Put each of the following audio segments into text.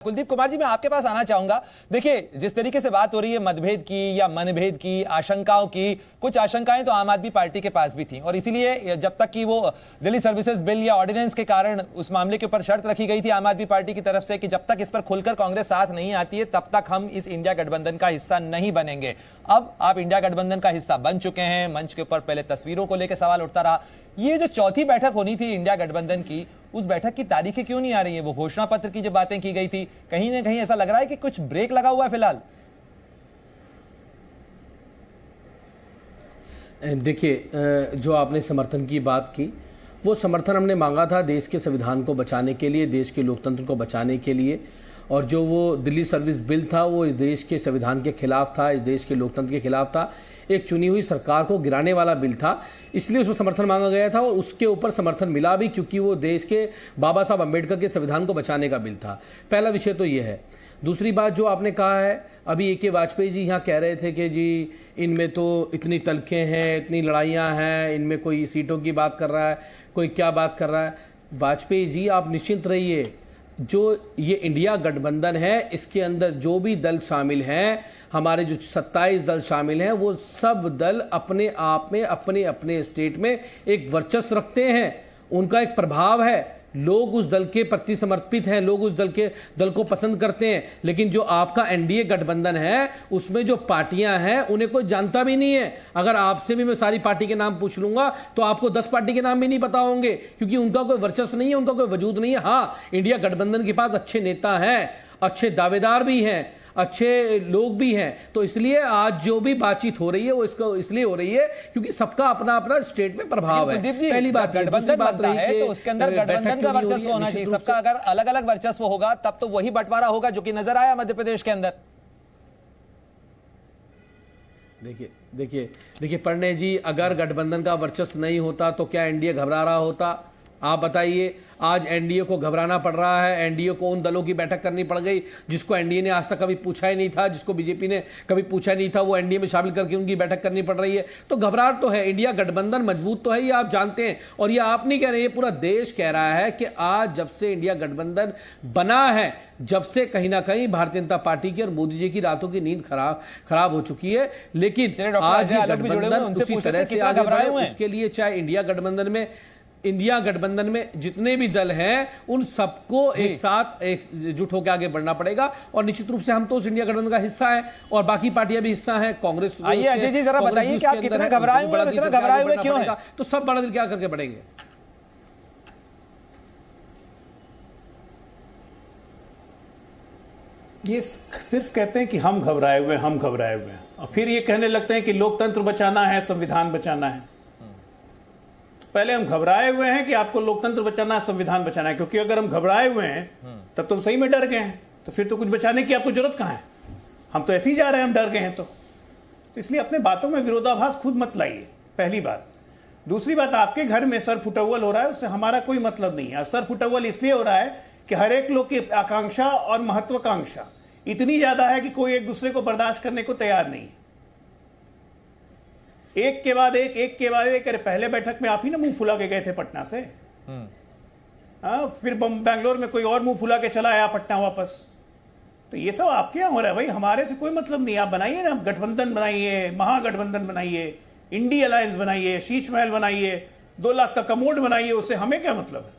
कुलदीप कुमार जी, मैं आपके पास आना चाहूंगा। देखिए, जिस तरीके से बात हो रही है मतभेद की या मनभेद की, आशंकाओं की, कुछ आशंकाएं तो आम आदमी पार्टी के पास भी थी और इसीलिए जब तक कि वो दिल्ली सर्विसेज बिल या ऑर्डिनेंस के कारण उस मामले के ऊपर शर्त रखी गई थी आम आदमी पार्टी की तरफ से कि जब तक इस पर खुलकर कांग्रेस साथ नहीं आती है तब तक हम इस इंडिया गठबंधन का हिस्सा नहीं बनेंगे। अब आप इंडिया गठबंधन का हिस्सा बन चुके हैं। मंच के ऊपर पहले तस्वीरों को लेकर सवाल उठता रहा। ये जो चौथी बैठक होनी थी इंडिया गठबंधन की, उस बैठक की तारीखें क्यों नहीं आ रही है? वो घोषणा पत्र की जो बातें की गई थी, कहीं ना कहीं ऐसा लग रहा है कि कुछ ब्रेक लगा हुआ है फिलहाल। देखिए, जो आपने समर्थन की बात की, वो समर्थन हमने मांगा था देश के संविधान को बचाने के लिए, देश के लोकतंत्र को बचाने के लिए। और जो वो दिल्ली सर्विस बिल था वो इस देश के संविधान के खिलाफ था, इस देश के लोकतंत्र के खिलाफ था, एक चुनी हुई सरकार को गिराने वाला बिल था। इसलिए उसमें समर्थन मांगा गया था और उसके ऊपर समर्थन मिला भी, क्योंकि वो देश के बाबा साहब अम्बेडकर के संविधान को बचाने का बिल था। पहला विषय तो ये है। दूसरी बात जो आपने कहा है, अभी ए.के. वाजपेयी जी यहाँ कह रहे थे कि जी इनमें तो इतनी तलखें हैं, इतनी लड़ाइयाँ हैं, इनमें कोई सीटों की बात कर रहा है, कोई क्या बात कर रहा है। वाजपेयी जी, आप निश्चिंत रहिए, जो ये इंडिया गठबंधन है इसके अंदर जो भी दल शामिल हैं, हमारे जो 27 दल शामिल हैं, वो सब दल अपने आप में अपने अपने स्टेट में एक वर्चस्व रखते हैं। उनका एक प्रभाव है, लोग उस दल के प्रति समर्पित हैं, लोग उस दल को पसंद करते हैं। लेकिन जो आपका एनडीए गठबंधन है उसमें जो पार्टियां हैं उन्हें कोई जानता भी नहीं है। अगर आपसे भी मैं सारी पार्टी के नाम पूछ लूंगा तो आपको 10 पार्टी के नाम भी नहीं पता होंगे, क्योंकि उनका कोई वर्चस्व नहीं है, उनका कोई वजूद नहीं है। हाँ, इंडिया गठबंधन के पास अच्छे नेता हैं, अच्छे दावेदार भी हैं, अच्छे लोग भी हैं। तो इसलिए आज जो भी बातचीत हो रही है वो इसको इसलिए हो रही है क्योंकि सबका अपना अपना स्टेट में प्रभाव है। पहली बात, गठबंधन बनता है तो उसके अंदर गठबंधन का वर्चस्व होना चाहिए। सबका अगर अलग अलग वर्चस्व होगा तब तो वही बंटवारा होगा जो कि नजर आया मध्य प्रदेश के अंदर। देखिए पंडे जी, अगर गठबंधन का वर्चस्व नहीं होता तो क्या एनडीए घबरा रहा होता? आप बताइए। आज एनडीए को घबराना पड़ रहा है। एनडीए को उन दलों की बैठक करनी पड़ गई जिसको एनडीए ने आज तक कभी पूछा ही नहीं था, जिसको बीजेपी ने कभी पूछा नहीं था, वो एनडीए में शामिल करके उनकी बैठक करनी पड़ रही है। तो घबराहट तो है। इंडिया गठबंधन मजबूत तो है, ये आप जानते हैं। और ये आप नहीं कह रहे, ये पूरा देश कह रहा है कि आज जब से इंडिया गठबंधन बना है, जब से कहीं ना कहीं भारतीय जनता पार्टी की और मोदी जी की रातों की नींद खराब हो चुकी है। लेकिन आज गठबंधन उसी तरह से आगे बढ़े, उसके लिए चाहे इंडिया गठबंधन में जितने भी दल हैं उन सबको एक साथ एकजुट होकर आगे बढ़ना पड़ेगा। और निश्चित रूप से हम तो उस इंडिया गठबंधन का हिस्सा हैं और बाकी पार्टियां भी हिस्सा हैं। कांग्रेस, आइए अजय जी जरा बताइए कि आप कितने घबराए हुए क्यों हैं? तो सब बड़ा दिल क्या करके बढ़ेंगे? ये सिर्फ कहते हैं कि हम घबराए हुए हैं और फिर ये कहने लगते हैं कि लोकतंत्र बचाना है, संविधान बचाना है। पहले हम घबराए हुए हैं कि आपको लोकतंत्र बचाना है, संविधान बचाना है, क्योंकि अगर हम घबराए हुए हैं तब तो हम सही में डर गए हैं, तो फिर तो कुछ बचाने की आपको जरूरत कहां है? हम तो ऐसे ही जा रहे हैं, हम डर गए हैं। तो इसलिए अपने बातों में विरोधाभास खुद मत लाइए, पहली बात। दूसरी बात, आपके घर में सर फुटअव्वल हो रहा है, उससे हमारा कोई मतलब नहीं है। सर फुटअव्वल इसलिए हो रहा है कि हर एक लोग की आकांक्षा और महत्वाकांक्षा इतनी ज्यादा है कि कोई एक दूसरे को बर्दाश्त करने को तैयार नहीं है। एक के बाद एक। अरे पहले बैठक में आप ही ना मुंह फुला के गए थे पटना से। फिर बैंगलोर में कोई और मुंह फुला के चला आया पटना वापस। तो ये सब आपके यहां हो रहा है भाई, हमारे से कोई मतलब नहीं। आप बनाइए ना, गठबंधन बनाइए, महागठबंधन बनाइए, इंडी अलायंस बनाइए, शीश महल बनाइए, 2 लाख का कमोड बनाइए, उससे हमें क्या मतलब है?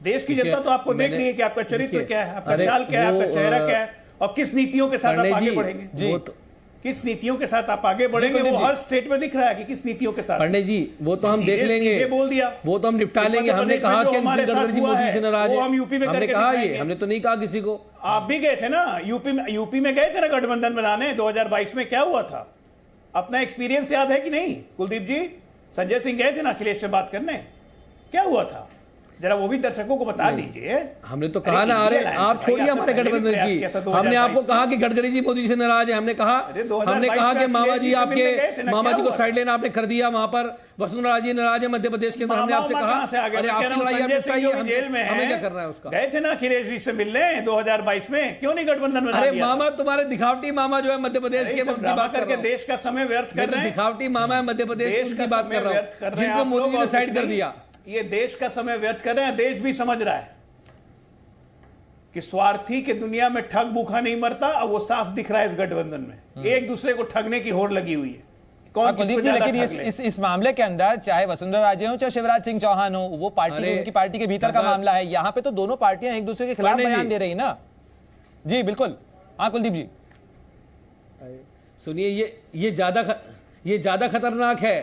देश की जनता तो आपको देख रही है कि आपका चरित्र क्या है, आपका चाल क्या है, आपका चेहरा क्या है और किस नीतियों के साथ आप आगे बढ़ेंगे। किस नीतियों के साथ आप आगे बढ़ेंगे वो हर स्टेट में दिख रहा है कि किस नीतियों के साथ। पंडित जी, वो तो हम देख लेंगे, बोल दिया, वो तो हम निपटा लेंगे। हमने कहा कि गडकरी जी मोदी से नाराज है, हम यूपी में हमने कहा ये, हमने तो नहीं कहा किसी को। आप भी गए थे ना यूपी में गए थे ना गठबंधन बनाने 2022 में। क्या हुआ था? अपना एक्सपीरियंस याद है कि नहीं? कुलदीप जी, संजय सिंह गए थे ना अखिलेश से बात करने, क्या हुआ था? जरा वो भी दर्शकों को बता दीजिए। हमने तो कहा ना, अरे आप छोड़िए हमारे गठबंधन की। हमने आपको कहा कि गडकरी जी मोदी से नाराज है। हमने कहा कि मामा जी को साइड लेना आपने कर दिया। वहां पर वसुंधरा जी नाराज है मध्य प्रदेश के अंदर। हमने आपसे कहा अरे हमें क्या करना है उसका? गए थे ना अखिलेश जी से मिलने 2022 में, क्यों नहीं गठबंधन बना? अरे मामा, तुम्हारे दिखावटी मामा जो है मध्य प्रदेश के, बात करके देश का समय व्यर्थ कर रहे हैं। दिखावटी मामा है मध्य प्रदेश की बात कर रहा हूँ, जिनको मोदी जी ने साइड कर दिया। ये देश का समय व्यर्थ कर रहे हैं। देश भी समझ रहा है कि स्वार्थी के दुनिया में ठग भूखा नहीं मरता, और वो साफ दिख रहा है इस गठबंधन में। एक दूसरे को ठगने की होड़ लगी हुई है। कौन कुलदीप जी, लेकिन इस मामले के अंदर चाहे वसुंधरा राजे हो चाहे शिवराज सिंह चौहान हो, वो पार्टी उनकी पार्टी के भीतर का मामला है। यहाँ पे तो दोनों पार्टियां एक दूसरे के खिलाफ बयान दे रही ना। जी बिल्कुल, हाँ कुलदीप जी सुनिए, ये ज्यादा खतरनाक है।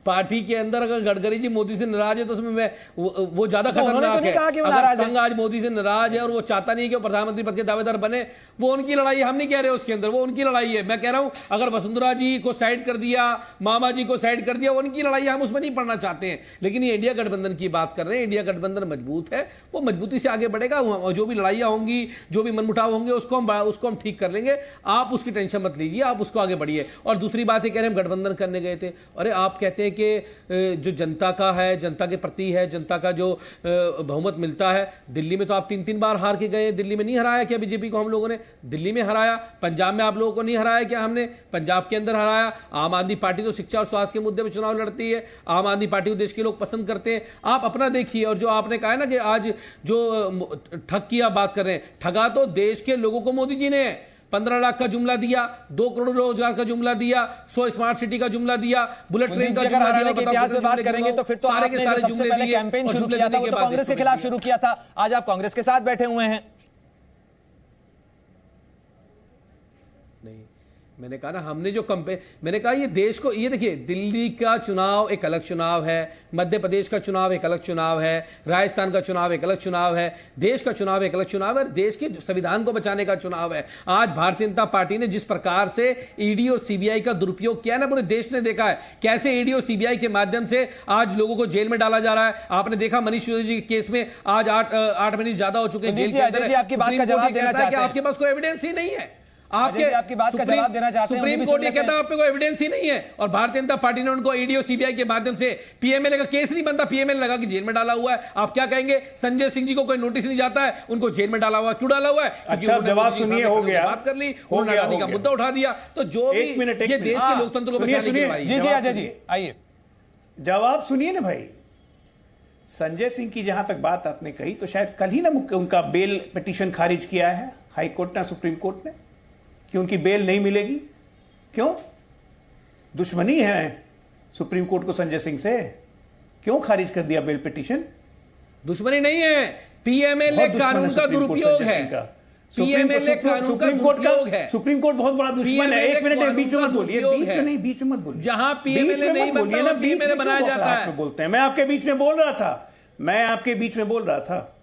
पार्टी के अंदर अगर गडकरी जी मोदी से नाराज है तो उसमें वो ज्यादा खतरनाक है। अगर संघ आज मोदी से नाराज है और वो चाहता नहीं कि वो प्रधानमंत्री पद के दावेदार बने, वो उनकी लड़ाई है, हम नहीं कह रहे उसके अंदर, वो उनकी लड़ाई है। मैं कह रहा हूं अगर वसुंधरा जी को साइड कर दिया, मामा जी को साइड कर दिया, उनकी लड़ाई हम उसमें नहीं पढ़ना चाहते हैं। लेकिन ये इंडिया गठबंधन की बात कर रहे हैं। इंडिया गठबंधन मजबूत है, वो मजबूती से आगे बढ़ेगा। जो भी लड़ाइयां होंगी, जो भी मनमुटाव होंगे, उसको हम ठीक कर लेंगे। आप उसकी टेंशन मत लीजिए, आप उसको आगे बढ़िए। और दूसरी बात ये कह रहे हैं हम गठबंधन करने गए थे। अरे आप कहते हैं कि जो जनता का है, जनता के प्रति है, जनता का जो बहुमत मिलता है। दिल्ली में तो आप 3-3 बार हार के गए। दिल्ली में नहीं हराया क्या बीजेपी को हम लोगों ने? दिल्ली में हराया। पंजाब में आप लोगों को नहीं हराया क्या हमने? पंजाब के अंदर हराया। आम आदमी पार्टी तो शिक्षा और स्वास्थ्य के मुद्दे पर चुनाव लड़ती है। आम आदमी पार्टी को देश के लोग पसंद करते हैं। आप अपना देखिए। और जो आपने कहा है ना कि आज जो ठग की आप बात कर रहे हैं, ठगा तो देश के लोगों को मोदी जी ने 15 लाख का जुमला दिया, 2 करोड़ रोजगार का जुमला दिया, 100 स्मार्ट सिटी का जुमला दिया, बुलेट ट्रेन का जुमला दिया। इतिहास में बात करेंगे तो फिर तो आपने जो सबसे पहले कैंपेन शुरू किया था वो तो कांग्रेस के खिलाफ शुरू किया था। आज आप कांग्रेस के साथ बैठे हुए हैं। नहीं, मैंने कहा ना, हमने जो मैंने कहा ये देश को, ये देखिए, दिल्ली का चुनाव एक अलग चुनाव है, मध्य प्रदेश का चुनाव एक अलग चुनाव है, राजस्थान का चुनाव एक अलग चुनाव है, देश का चुनाव एक अलग चुनाव है, देश के संविधान को बचाने का चुनाव है। आज भारतीय जनता पार्टी ने जिस प्रकार से ईडी और सीबीआई का दुरुपयोग किया ना, पूरे देश ने देखा है कैसे ईडी और सीबीआई के माध्यम से आज लोगों को जेल में डाला जा रहा है। आपने देखा मनीष सिसोदिया जी के केस में आज 8 महीने ज्यादा हो चुके हैं जेल के अंदर। आपकी बात का जवाब देना चाहते हैं। आपके पास कोई एविडेंस ही नहीं है। आपकी बात का जवाब देना चाहते हैं। सुप्रीम कोर्ट ये कहता है आप पे कोई एविडेंस ही नहीं है, और भारतीय जनता पार्टी ने उनको ईडी और सीबीआई के माध्यम से पीएमएलए का केस नहीं बनता, पीएमएलए लगा कि जेल में डाला हुआ है। आप क्या कहेंगे? संजय सिंह जी को कोई नोटिस नहीं जाता है, उनको जेल में डाला हुआ है। क्यों डाला हुआ है? अच्छा, जवाब सुनिए, हो गया, बात कर ली, उन्होंने अडानी का मुद्दा उठा दिया। तो जो भी ये देश के लोकतंत्र को बचाने की लड़ाई। जी अजय जी आइए, जवाब सुनिए ना भाई। संजय सिंह की जहां तक बात आपने कही, तो शायद कल ही ना उनका बेल पिटीशन खारिज किया है हाई कोर्ट ने, सुप्रीम कोर्ट ने, कि उनकी बेल नहीं मिलेगी। क्यों? दुश्मनी है सुप्रीम कोर्ट को संजय सिंह से? क्यों खारिज कर दिया बेल पिटीशन? दुश्मनी नहीं है, पीएमएलए कानून का दुरुपयोग है। पीएमएलए कानून का दुरुपयोग है। सुप्रीम कोर्ट बहुत बड़ा दुश्मन है। एक मिनट, बीच में मत बोलिए, बीच में मत बोलिए। जहां पीएमएलए नहीं बनता ना, पीएमएलए बनाया जाता है। बोलते हैं, मैं आपके बीच में बोल रहा था,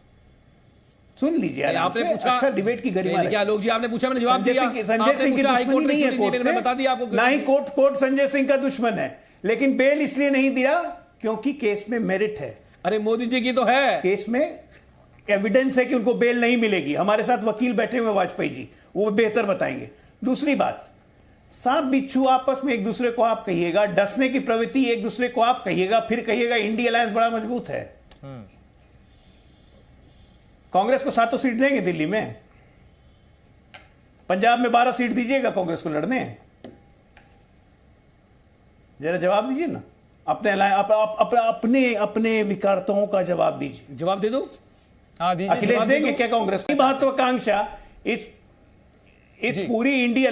सुन लीजिए। आपने पूछा, अच्छा, डिबेट की गरिमा क्या लोग जी, आपने पूछा, मैंने जवाब दिया। संजय सिंह की दुश्मनी नहीं है कोर्ट से, बता दिया आपको। ना ही कोर्ट संजय सिंह का दुश्मन है, लेकिन बेल इसलिए नहीं दिया क्योंकि केस में मेरिट है। अरे मोदी जी की तो है, केस में एविडेंस है कि उनको बेल नहीं मिलेगी। हमारे साथ वकील बैठे हुए वाजपेयी जी, वो बेहतर बताएंगे। दूसरी बात, सांप बिच्छू आपस में एक दूसरे को आप कहिएगा, डसने की प्रवृत्ति एक दूसरे को आप कहिएगा, फिर कहिएगा इंडिया अलायंस बड़ा मजबूत है। कांग्रेस को 7 सीट देंगे दिल्ली में, पंजाब में 12 सीट दीजिएगा कांग्रेस को लड़ने। जरा जवाब दीजिए ना, अपने विकारताओं का जवाब दीजिए। जवाब दे दो। अखिलेश देंगे क्या कांग्रेस की महत्वाकांक्षा? इस पूरी इंडिया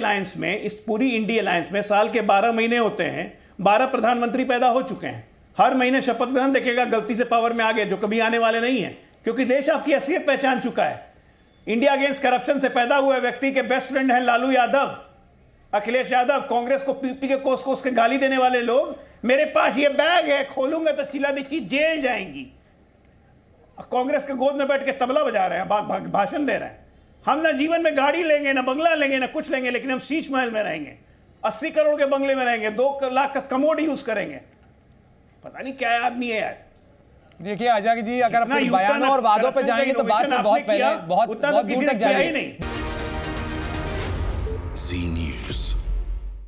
अलायंस में साल के 12 महीने होते हैं, 12 प्रधानमंत्री पैदा हो चुके हैं। हर महीने शपथ ग्रहण देखेगा, गलती से पावर में आ गए, जो कभी आने वाले नहीं है, क्योंकि देश आपकी असलियत पहचान चुका है। इंडिया अगेंस्ट करप्शन से पैदा हुए व्यक्ति के बेस्ट फ्रेंड हैं लालू यादव, अखिलेश यादव। कांग्रेस को पी के कोस के गाली देने वाले लोग, मेरे पास ये बैग है, खोलूंगा तो शीला दीक्षित जेल जाएंगी। कांग्रेस के गोद में बैठ के तबला बजा रहे हैं, भाषण दे रहे हैं। हम ना जीवन में गाड़ी लेंगे, ना बंगला लेंगे, ना कुछ लेंगे, लेकिन हम शीश महल में रहेंगे, 80 करोड़ के बंगले में रहेंगे, 2 लाख का कमोड यूज करेंगे। पता नहीं क्या आदमी है यार। देखिए अजय जी, अगर बयानों और वादों पे जाएंगे तो बात बहुत दूर तक जाएगी।